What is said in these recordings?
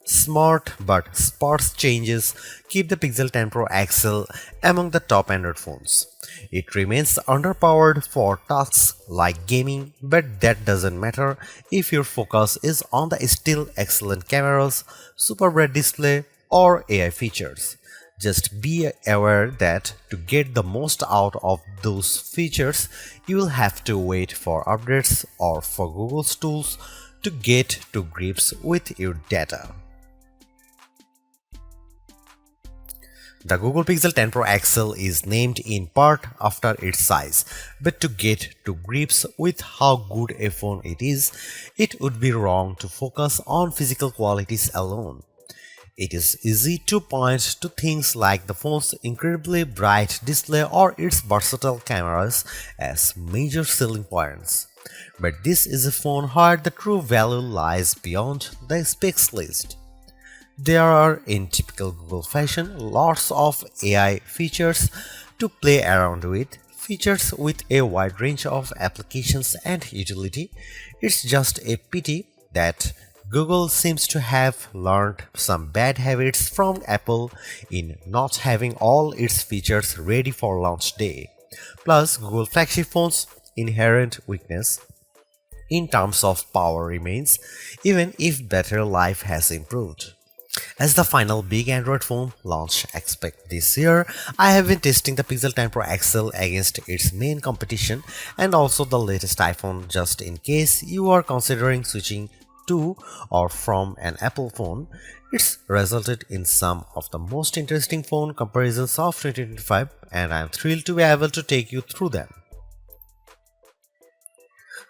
Smart but sparse changes keep the Pixel 10 Pro XL among the top Android phones. It remains underpowered for tasks like gaming, but that doesn't matter if your focus is on the still excellent cameras, super bright display, or AI features. Just be aware that to get the most out of those features, you will have to wait for updates or for Google's tools to get to grips with your data. The Google Pixel 10 Pro XL is named in part after its size, but to get to grips with how good a phone it is, it would be wrong to focus on physical qualities alone. It is easy to point to things like the phone's incredibly bright display or its versatile cameras as major selling points. But this is a phone where the true value lies beyond the specs list. There are, in typical Google fashion, lots of AI features to play around with, features with a wide range of applications and utility. It's just a pity that Google seems to have learned some bad habits from Apple in not having all its features ready for launch day. Plus, Google flagship phones' inherent weakness in terms of power remains, even if battery life has improved. As the final big Android phone launch expect this year, I have been testing the Pixel 10 Pro XL against its main competition and also the latest iPhone just in case you are considering switching to or from an Apple phone. It's resulted in some of the most interesting phone comparisons of 2025 and I am thrilled to be able to take you through them.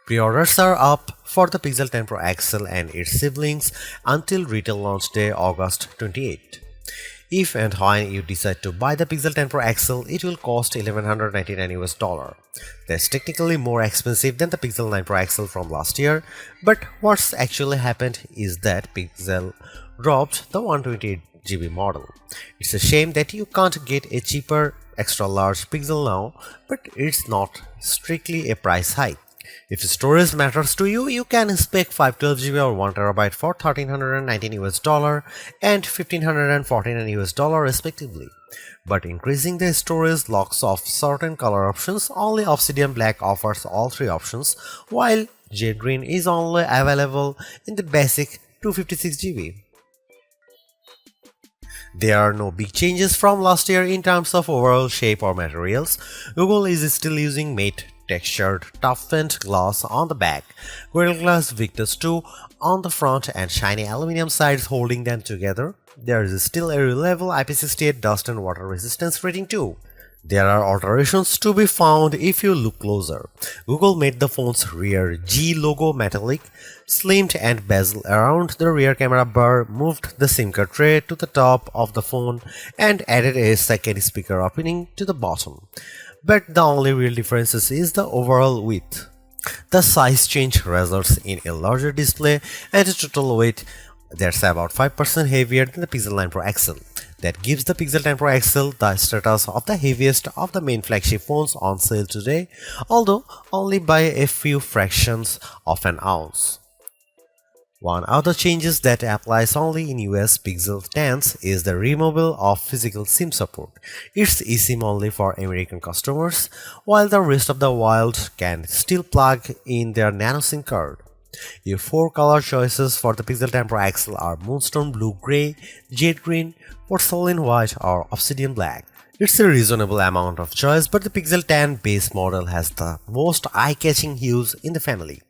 Pre-orders are up for the Pixel 10 Pro XL and its siblings until retail launch day August 28. If and when you decide to buy the Pixel 10 Pro XL, it will cost $1199. That's technically more expensive than the Pixel 9 Pro XL from last year, but what's actually happened is that Pixel dropped the 128GB model. It's a shame that you can't get a cheaper extra large Pixel now, but it's not strictly a price hike. If storage matters to you, you can spec 512GB or 1TB for $1,319 and $1,549 respectively. But increasing the storage locks off certain color options. Only Obsidian Black offers all three options, while Jade Green is only available in the basic 256GB. There are no big changes from last year in terms of overall shape or materials. Google is still using matte textured toughened glass on the back, Gorilla Glass Victus 2 on the front and shiny aluminum sides holding them together. There is still a reliable IP68 dust and water resistance rating too. There are alterations to be found if you look closer. Google made the phone's rear G logo metallic, slimmed and bezel around the rear camera bar, moved the SIM card tray to the top of the phone and added a second speaker opening to the bottom. But the only real difference is the overall width. The size change results in a larger display and a total weight that's about 5% heavier than the Pixel 9 Pro XL. That gives the Pixel 10 Pro XL the status of the heaviest of the main flagship phones on sale today, although only by a few fractions of an ounce. One other changes that applies only in US Pixel 10s is the removal of physical SIM support. It's eSIM only for American customers, while the rest of the world can still plug in their nano SIM card. Your four color choices for the Pixel 10 Pro XL are Moonstone Blue Gray, Jade Green, Porcelain White or Obsidian Black. It's a reasonable amount of choice, but the Pixel 10 base model has the most eye-catching hues in the family.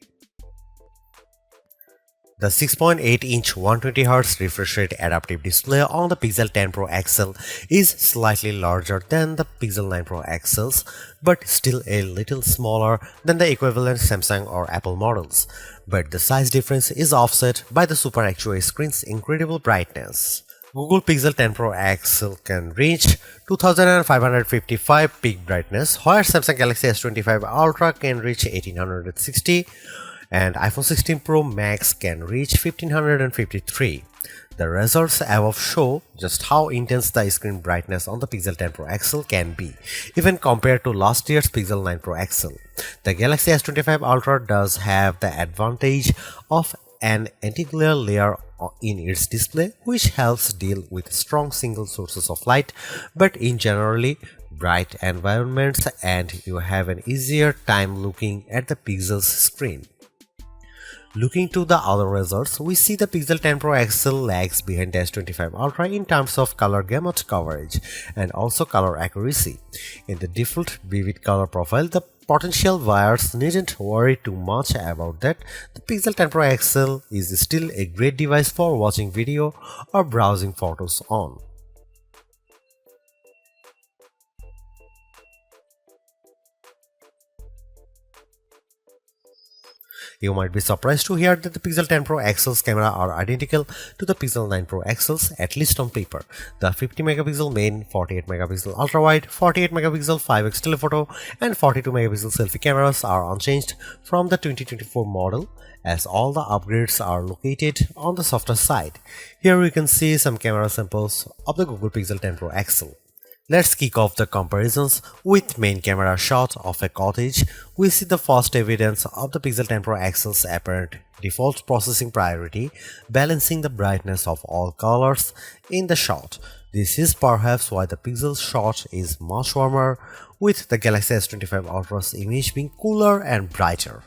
The 6.8-inch 120Hz refresh rate adaptive display on the Pixel 10 Pro XL is slightly larger than the Pixel 9 Pro XLs, but still a little smaller than the equivalent Samsung or Apple models. But the size difference is offset by the Super Actua screen's incredible brightness. Google Pixel 10 Pro XL can reach 2555 peak brightness, where Samsung Galaxy S25 Ultra can reach 1860. And iPhone 16 Pro Max can reach 1553. The results above show just how intense the screen brightness on the Pixel 10 Pro XL can be, even compared to last year's Pixel 9 Pro XL. The Galaxy S25 Ultra does have the advantage of an anti-glare layer in its display, which helps deal with strong single sources of light, but in generally bright environments, and you have an easier time looking at the pixel's screen. Looking to the other results, we see the Pixel 10 Pro XL lags behind the S25 Ultra in terms of color gamut coverage and also color accuracy. In the default vivid color profile, the potential buyers needn't worry too much about that. The Pixel 10 Pro XL is still a great device for watching video or browsing photos on. You might be surprised to hear that the Pixel 10 Pro XL's camera are identical to the Pixel 9 Pro XL's, at least on paper. The 50 megapixel main, 48 megapixel ultra wide, 48 megapixel 5x telephoto and 42 megapixel selfie cameras are unchanged from the 2024 model, as all the upgrades are located on the softer side. Here we can see some camera samples of the Google Pixel 10 Pro XL. Let's kick off the comparisons with main camera shot of a cottage. We see the first evidence of the Pixel 10 Pro XL's apparent default processing priority, balancing the brightness of all colors in the shot. This is perhaps why the Pixel's shot is much warmer, with the Galaxy S25 Ultra's image being cooler and brighter.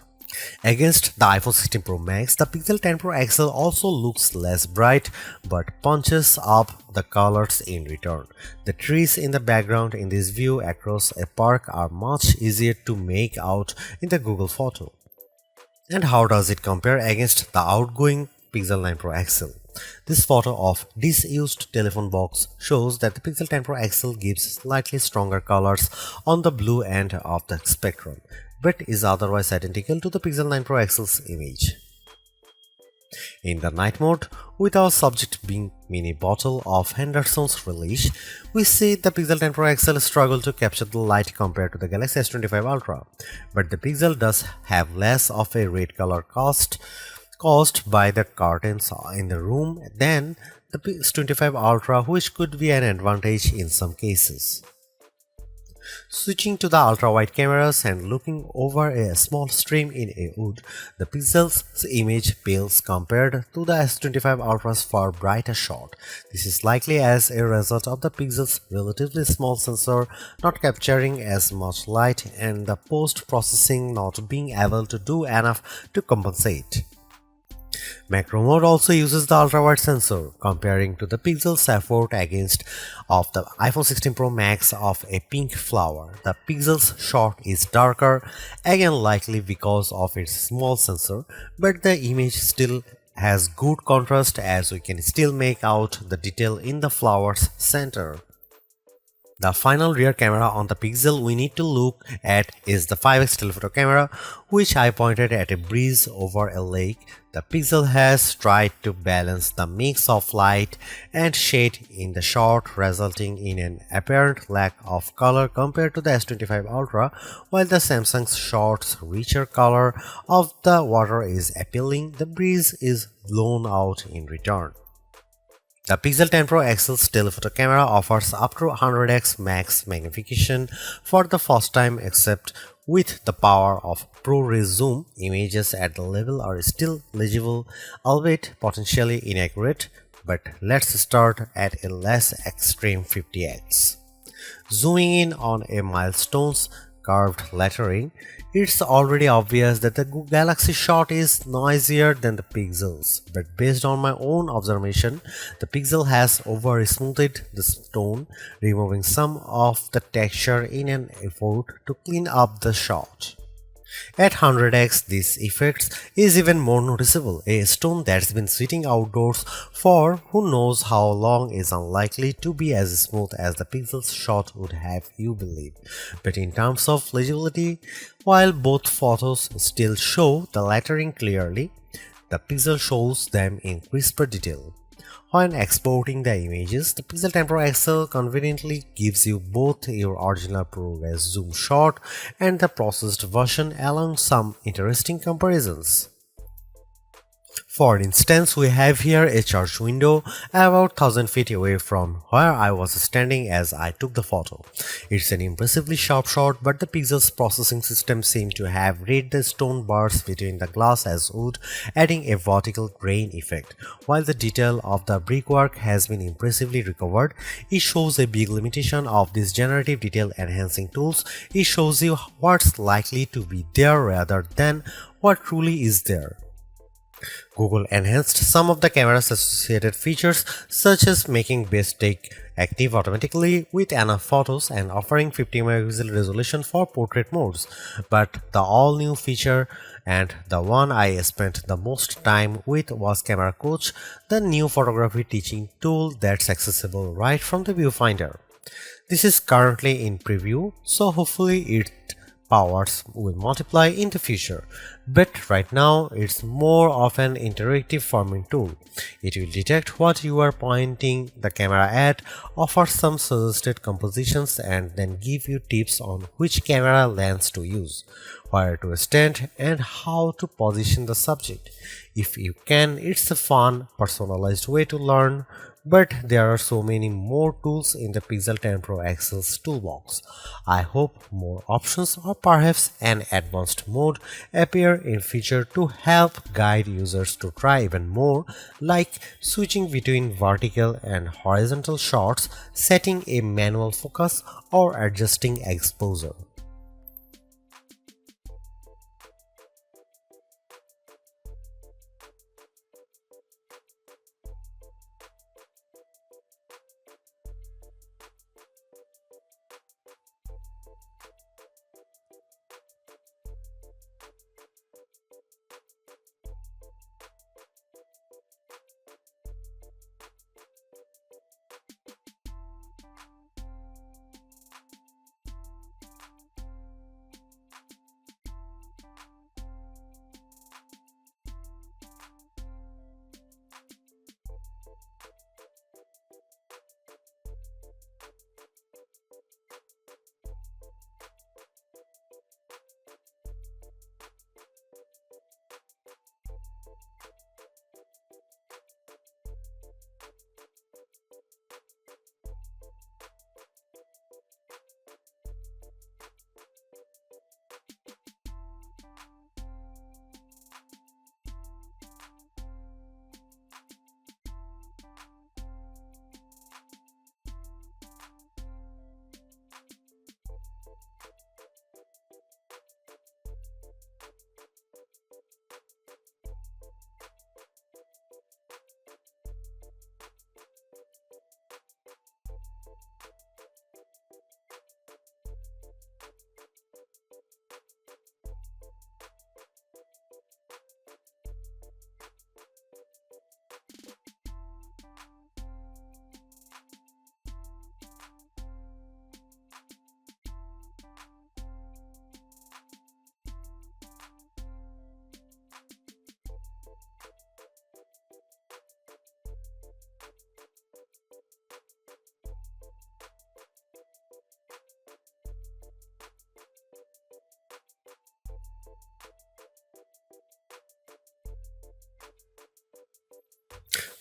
Against the iPhone 16 Pro Max, the Pixel 10 Pro XL also looks less bright but punches up the colors in return. The trees in the background in this view across a park are much easier to make out in the Google photo. And how does it compare against the outgoing Pixel 9 Pro XL? This photo of disused telephone box shows that the Pixel 10 Pro XL gives slightly stronger colors on the blue end of the spectrum, but is otherwise identical to the Pixel 9 Pro XL's image. In the night mode, with our subject being mini bottle of Henderson's relish, we see the Pixel 10 Pro XL struggle to capture the light compared to the Galaxy S25 Ultra, but the Pixel does have less of a red color caused by the curtains in the room than the S25 Ultra, which could be an advantage in some cases. Switching to the ultra-wide cameras and looking over a small stream in a wood, the Pixel's image pales compared to the S25 Ultra's far brighter shot. This is likely as a result of the Pixel's relatively small sensor not capturing as much light and the post-processing not being able to do enough to compensate. Macro mode also uses the ultra-wide sensor, comparing to the Pixel's effort against of the iPhone 16 Pro Max of a pink flower. The Pixel's shot is darker, again likely because of its small sensor, but the image still has good contrast as we can still make out the detail in the flower's center. The final rear camera on the Pixel we need to look at is the 5x telephoto camera, which I pointed at a breeze over a lake. The Pixel has tried to balance the mix of light and shade in the shot, resulting in an apparent lack of color compared to the S25 Ultra, while the Samsung's shot's richer color of the water is appealing. The breeze is blown out in return. The Pixel 10 Pro XL's telephoto camera offers up to 100x max magnification for the first time, except with the power of ProRes zoom. Images at the level are still legible, albeit potentially inaccurate, but let's start at a less extreme 50x. Zooming in on a milestone's curved lettering, it's already obvious that the Galaxy shot is noisier than the Pixel's, but based on my own observation, the Pixel has over-smoothed the stone, removing some of the texture in an effort to clean up the shot. At 100x, this effect is even more noticeable. A stone that's been sitting outdoors for who knows how long is unlikely to be as smooth as the Pixel's shot would have you believe. But in terms of legibility, while both photos still show the lettering clearly, the Pixel shows them in crisper detail. When exporting the images, the Pixel 10 Pro XL conveniently gives you both your original ProRes zoom shot and the processed version, along some interesting comparisons. For instance, we have here a church window about 1000 feet away from where I was standing as I took the photo. It's an impressively sharp shot, but the pixels processing system seemed to have read the stone bars between the glass as wood, adding a vertical grain effect. While the detail of the brickwork has been impressively recovered, it shows a big limitation of these generative detail enhancing tools. It shows you what's likely to be there rather than what truly is there. Google enhanced some of the camera's associated features, such as making best take active automatically with enough photos and offering 50 megapixel resolution for portrait modes. But the all-new feature, and the one I spent the most time with, was Camera Coach, the new photography teaching tool that's accessible right from the viewfinder. This is currently in preview, so hopefully it powers will multiply in the future, but right now it's more of an interactive forming tool. It will detect what you are pointing the camera at, offer some suggested compositions, and then give you tips on which camera lens to use, where to stand, and how to position the subject. If you can, it's a fun, personalized way to learn. But there are so many more tools in the Pixel 10 Pro XL's toolbox. I hope more options or perhaps an advanced mode appear in future to help guide users to try even more, like switching between vertical and horizontal shots, setting a manual focus, or adjusting exposure.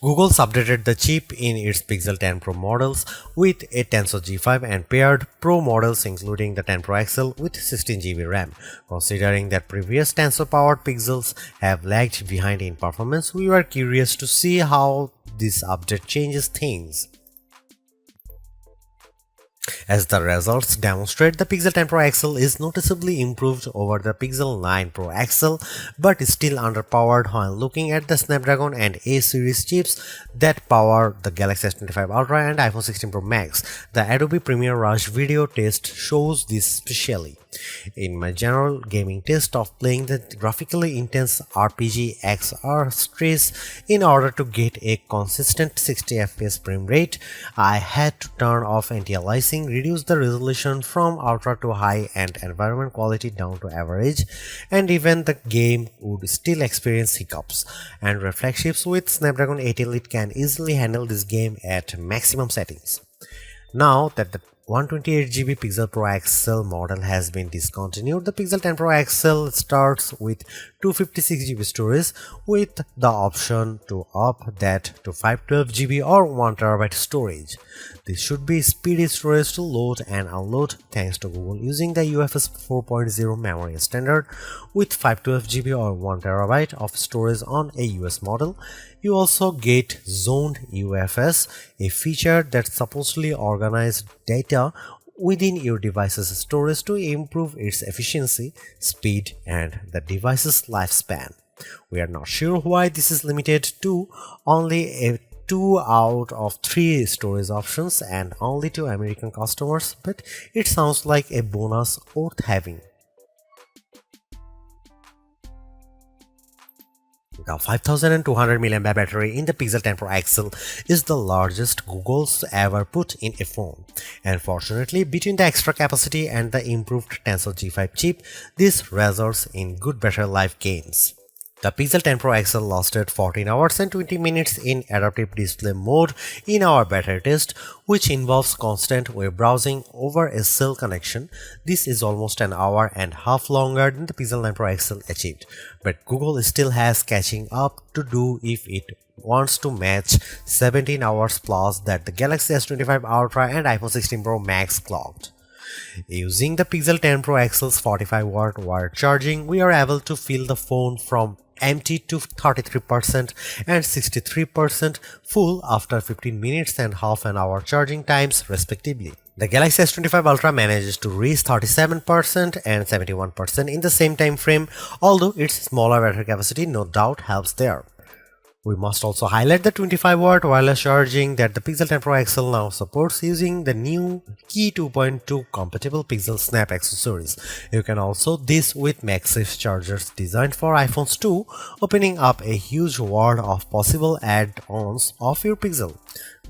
Google's updated the chip in its Pixel 10 Pro models with a Tensor G5 and paired Pro models including the 10 Pro XL with 16GB RAM. Considering that previous Tensor-powered Pixels have lagged behind in performance, we were curious to see how this update changes things. As the results demonstrate, the Pixel 10 Pro XL is noticeably improved over the Pixel 9 Pro XL, but is still underpowered when looking at the Snapdragon and A series chips that power the Galaxy S25 Ultra and iPhone 16 Pro Max. The Adobe Premiere Rush video test shows this specially. In my general gaming test of playing the graphically intense RPG XR Stress in order to get a consistent 60 FPS frame rate, I had to turn off anti-aliasing, reduce the resolution from ultra to high and environment quality down to average, and even the game would still experience hiccups. Android flagships with Snapdragon 8 Elite can easily handle this game at maximum settings. Now that the 128GB Pixel Pro XL model has been discontinued, the Pixel 10 Pro XL starts with 256 GB storage with the option to up that to 512 GB or 1 TB storage. This should be speedy storage to load and unload thanks to Google using the UFS 4.0 memory standard with 512 GB or 1 TB of storage on a US model. You also get zoned UFS, a feature that supposedly organizes data within your device's storage to improve its efficiency, speed, and the device's lifespan. We are not sure why this is limited to only a 2 out of 3 storage options and only to American customers, but it sounds like a bonus worth having. The 5200 mAh battery in the Pixel 10 Pro XL is the largest Google's ever put in a phone. And fortunately, between the extra capacity and the improved Tensor G5 chip, this results in good battery life gains. The Pixel 10 Pro XL lasted 14 hours and 20 minutes in adaptive display mode in our beta test, which involves constant web browsing over a cell connection. This is almost an hour and a half longer than the Pixel 9 Pro XL achieved, but Google still has catching up to do if it wants to match 17 hours plus that the Galaxy S25 Ultra and iPhone 16 Pro Max clocked. Using the Pixel 10 Pro XL's 45-watt wired charging, we are able to fill the phone from empty to 33% and 63% full after 15 minutes and half an hour charging times respectively. The Galaxy S25 Ultra manages to reach 37% and 71% in the same time frame, although its smaller battery capacity no doubt helps there. We must also highlight the 25-watt wireless charging that the Pixel 10 Pro XL now supports using the new Key 2.2 compatible Pixel Snap accessories. You can also this with MagSafe chargers designed for iPhones too, opening up a huge world of possible add-ons of your Pixel.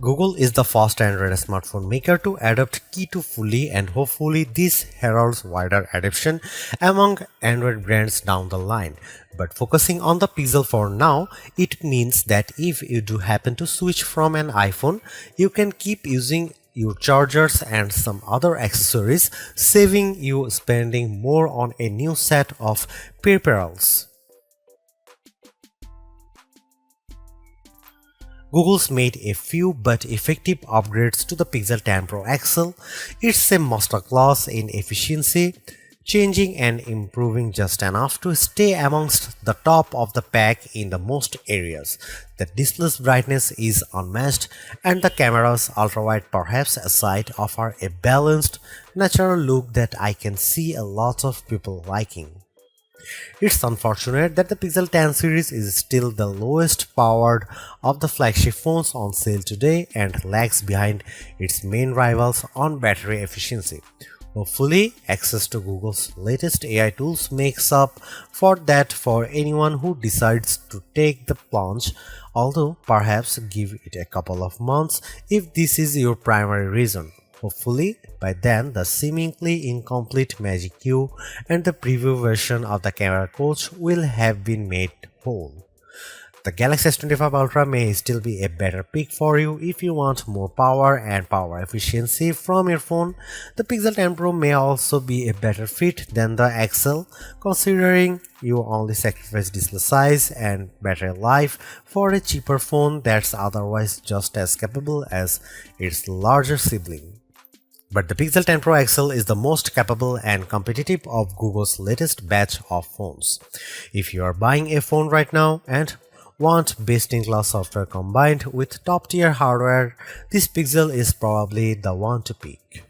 Google is the first Android smartphone maker to adopt Key 2 fully, and hopefully this heralds wider adoption among Android brands down the line. But focusing on the Pixel for now, it means that if you do happen to switch from an iPhone, you can keep using your chargers and some other accessories, saving you spending more on a new set of peripherals. Google's made a few but effective upgrades to the Pixel 10 Pro XL. It's a masterclass in efficiency, changing and improving just enough to stay amongst the top of the pack in the most areas. The display's brightness is unmatched, and the camera's ultrawide perhaps aside offer a balanced, natural look that I can see a lot of people liking. It's unfortunate that the Pixel 10 series is still the lowest powered of the flagship phones on sale today and lags behind its main rivals on battery efficiency. Hopefully, access to Google's latest AI tools makes up for that for anyone who decides to take the plunge, although perhaps give it a couple of months if this is your primary reason. Hopefully, by then the seemingly incomplete Magic Q and the preview version of the camera coach will have been made whole. The Galaxy S25 Ultra may still be a better pick for you if you want more power and power efficiency from your phone. The Pixel 10 Pro may also be a better fit than the XL, considering you only sacrifice display size and battery life for a cheaper phone that's otherwise just as capable as its larger sibling. But the Pixel 10 Pro XL is the most capable and competitive of Google's latest batch of phones. If you are buying a phone right now and want best-in-class software combined with top-tier hardware, this Pixel is probably the one to pick.